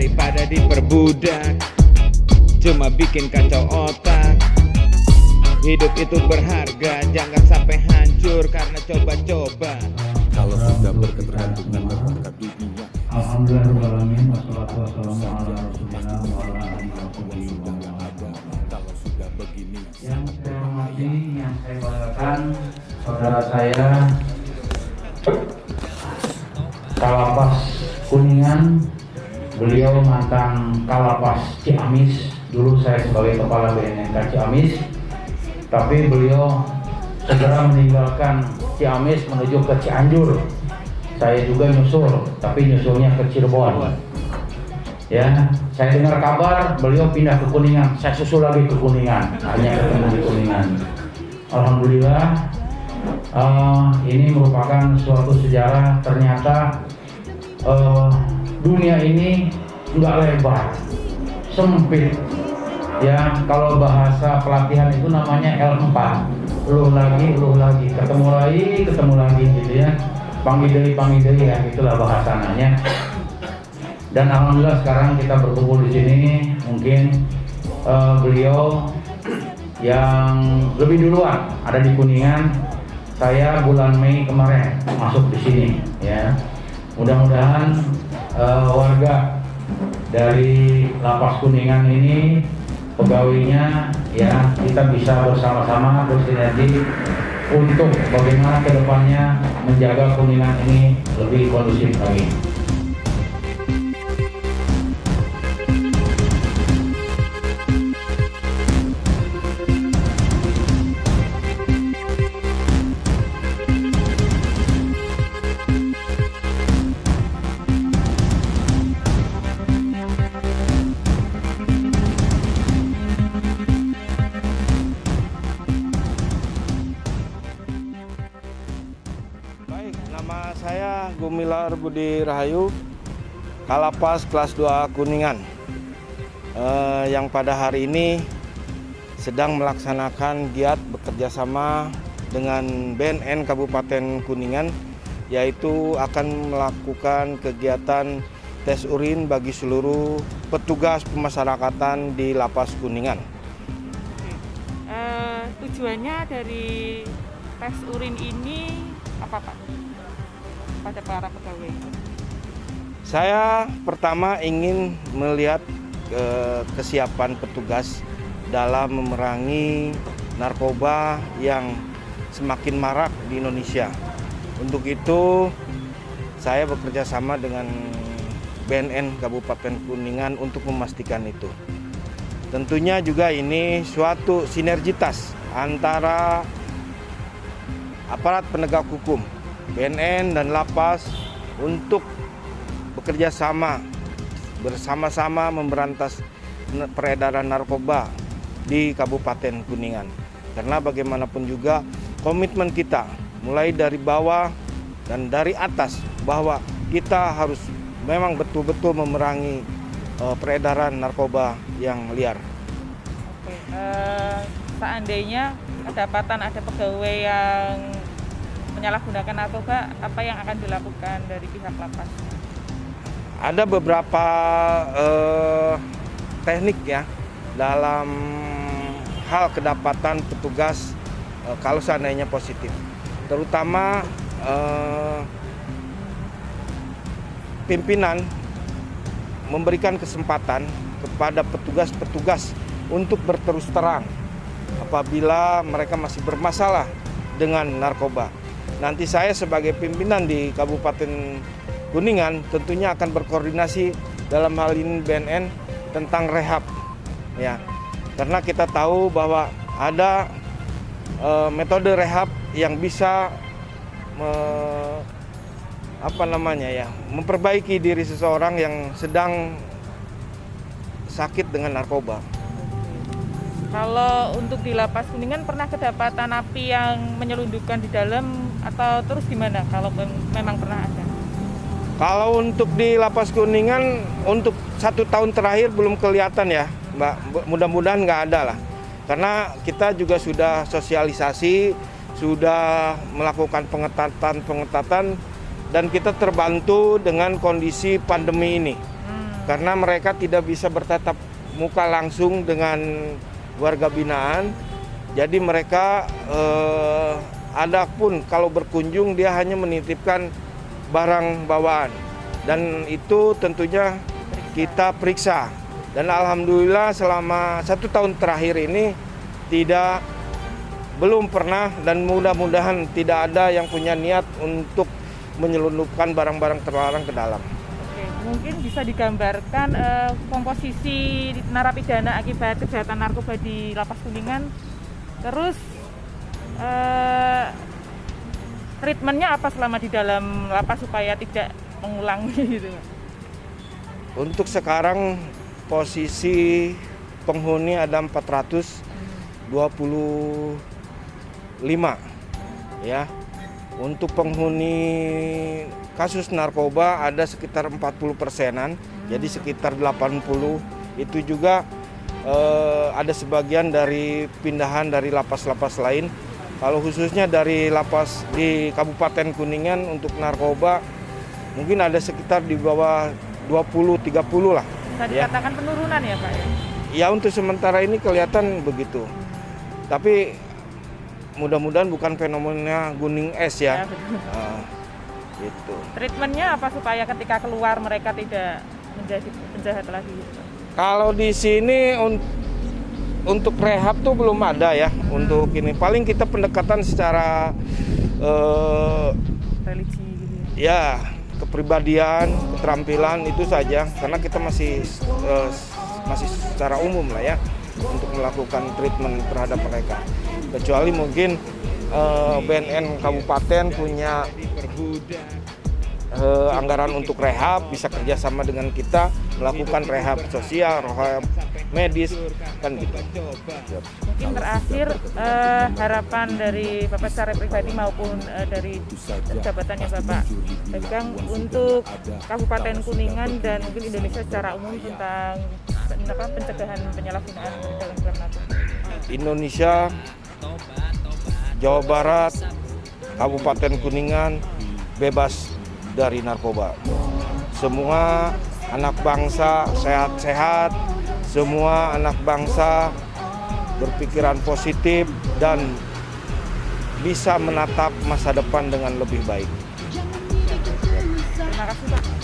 daripada diperbudak, cuma bikin kacau otak. Hidup itu berharga, jangan sampai hancur karena coba-coba. Kalau sudah berketergantungan terhadap dunia, Alhamdulillahirrahmanirrahim. Wassalatu wassalamu ala rasulillah wa ala alihi wa sahbihi. kalau sudah begini, Yang saya hormati, yang saya banggakan, saudara saya Kalapas Kuningan, beliau mantan Kalapas Ciamis. Dulu saya sebagai kepala BNNK Ciamis, tapi beliau segera meninggalkan Ciamis menuju ke Cianjur. Saya juga nyusul, tapi nyusulnya ke Cirebon. Ya, saya dengar kabar beliau pindah ke Kuningan, saya susul lagi ke Kuningan, hanya ketemu di Kuningan. Alhamdulillah, ini merupakan suatu sejarah. Ternyata dunia ini nggak lebar, sempit. Ya, kalau bahasa pelatihan itu namanya L4, luh lagi, ketemu lagi gitu ya, panggil deh ya, itulah bahasanya. Dan alhamdulillah sekarang kita berkumpul di sini. Mungkin beliau yang lebih duluan ada di Kuningan, saya bulan Mei kemarin masuk di sini ya. Mudah-mudahan warga dari Lapas Kuningan ini, pegawainya ya, kita bisa bersama-sama bersinergi untuk bagaimana kedepannya menjaga Kuningan ini lebih kondusif lagi. Nama saya Gumilar Budi Rahayu, Kalapas kelas 2 Kuningan, yang pada hari ini sedang melaksanakan giat bekerjasama dengan BNN Kabupaten Kuningan, yaitu akan melakukan kegiatan tes urin bagi seluruh petugas pemasyarakatan di Lapas Kuningan. Tujuannya dari tes urin ini apa, Pak? Pada para pegawai. Saya pertama ingin melihat kesiapan petugas dalam memerangi narkoba yang semakin marak di Indonesia. Untuk itu saya bekerja sama dengan BNN Kabupaten Kuningan untuk memastikan itu. Tentunya juga ini suatu sinergitas antara aparat penegak hukum, BNN dan Lapas untuk bekerja sama bersama-sama memberantas peredaran narkoba di Kabupaten Kuningan. Karena bagaimanapun juga komitmen kita mulai dari bawah dan dari atas bahwa kita harus memang betul-betul memerangi peredaran narkoba yang liar. Oke, seandainya kedapatan ada pegawai yang menyalahgunakan narkoba, apa yang akan dilakukan dari pihak Lapas? Ada beberapa teknik ya dalam hal kedapatan petugas kalau seandainya positif, terutama pimpinan memberikan kesempatan kepada petugas-petugas untuk berterus terang apabila mereka masih bermasalah dengan narkoba. Nanti saya sebagai pimpinan di Kabupaten Kuningan tentunya akan berkoordinasi dalam hal ini BNN tentang rehab ya. Karena kita tahu bahwa ada metode rehab yang bisa memperbaiki diri seseorang yang sedang sakit dengan narkoba. Kalau untuk di Lapas Kuningan pernah kedapatan api yang menyelundupkan di dalam atau terus gimana kalau memang pernah ada? Kalau untuk di Lapas Kuningan untuk 1 tahun terakhir belum kelihatan ya Mbak, mudah-mudahan nggak ada lah. Karena kita juga sudah sosialisasi, sudah melakukan pengetatan dan kita terbantu dengan kondisi pandemi ini. karena mereka tidak bisa bertatap muka langsung dengan warga binaan. Jadi mereka ada pun kalau berkunjung dia hanya menitipkan barang bawaan, dan itu tentunya kita periksa. Dan alhamdulillah selama 1 tahun terakhir ini belum pernah, dan mudah-mudahan tidak ada yang punya niat untuk menyelundupkan barang-barang terlarang ke dalam. Oke, mungkin bisa digambarkan komposisi narapidana akibat kejahatan narkoba di Lapas Kuningan, terus treatmentnya apa selama di dalam lapas supaya tidak mengulangi gitu. Untuk sekarang posisi penghuni ada 425 ya. Untuk penghuni kasus narkoba ada sekitar 40%-an, jadi sekitar 80. Itu juga ada sebagian dari pindahan dari lapas-lapas lain. Kalau khususnya dari lapas di Kabupaten Kuningan untuk narkoba mungkin ada sekitar di bawah 20-30 lah. Bisa dikatakan penurunan ya Pak? Ya untuk sementara ini kelihatan begitu. Tapi mudah-mudahan bukan fenomena gunung es ya. Gitu. Treatmentnya apa supaya ketika keluar mereka tidak menjadi penjahat lagi gitu? Kalau di sini untuk rehab tuh belum ada ya. Untuk ini paling kita pendekatan secara Religi gitu ya, kepribadian, keterampilan itu saja. Karena kita masih secara umum lah ya untuk melakukan treatment terhadap mereka. Kecuali mungkin BNN Kabupaten punya anggaran untuk rehab, bisa kerjasama dengan kita melakukan rehab sosial, rehab medis, kan gitu. Mungkin terakhir harapan dari Bapak secara pribadi maupun dari jabatannya Bapak pegang untuk Kabupaten Kuningan dan mungkin Indonesia secara umum tentang pencegahan penyalahgunaan dalam narkoba. Indonesia, Jawa Barat, Kabupaten Kuningan bebas dari narkoba. Semua anak bangsa sehat-sehat, semua anak bangsa berpikiran positif dan bisa menatap masa depan dengan lebih baik. Terima kasih Pak.